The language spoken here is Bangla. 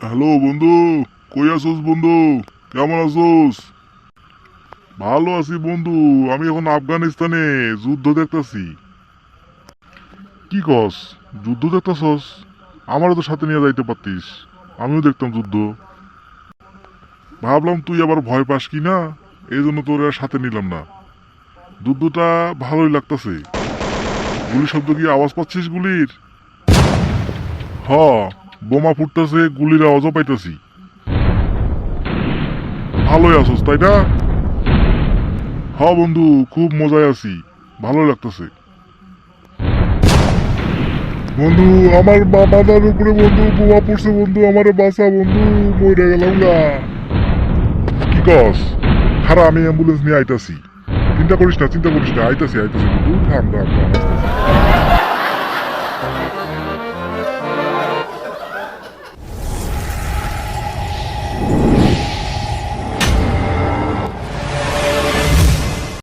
হ্যালো বন্ধু, কই আছোস বন্ধু? কেমন আছোস? ভালো আছি বন্ধু। আমি এখন আফগানিস্তানে যুদ্ধ দেখতাছি। কি কস? যুদ্ধ দেখতাছস? আমারও তো সাথে নিয়ে যাইতে পারতিস, আমিও দেখতাম যুদ্ধ। ভাবলাম তুই আবার ভয় পাস কি না, এই জন্য তোর আর সাথে নিলাম না। যুদ্ধটা ভালোই লাগতাছে। গুলি শব্দ কি আওয়াজ পাচ্ছিস গুলির? হ, বোমা ফুটতাছে, গুলির আওয়াজও পাইতাছি। ভালোই আছোস তাই না? হ বন্ধু, খুব মজায় আছি, ভালো লাগতেছে। বন্ধু, আমার মাথার উপরে বন্ধু বোমা পড়ছে বন্ধু, আমারে বাঁচা বন্ধু, মরে গেলাম গা। কি কস? খারা, আমি অ্যাম্বুলেন্স নিয়ে আইতাছি। চিন্তা করিস না, চিন্তা করিস না, আইতাছি আইতাছি বন্ধু, থাম থাম থাম, আসতেছি।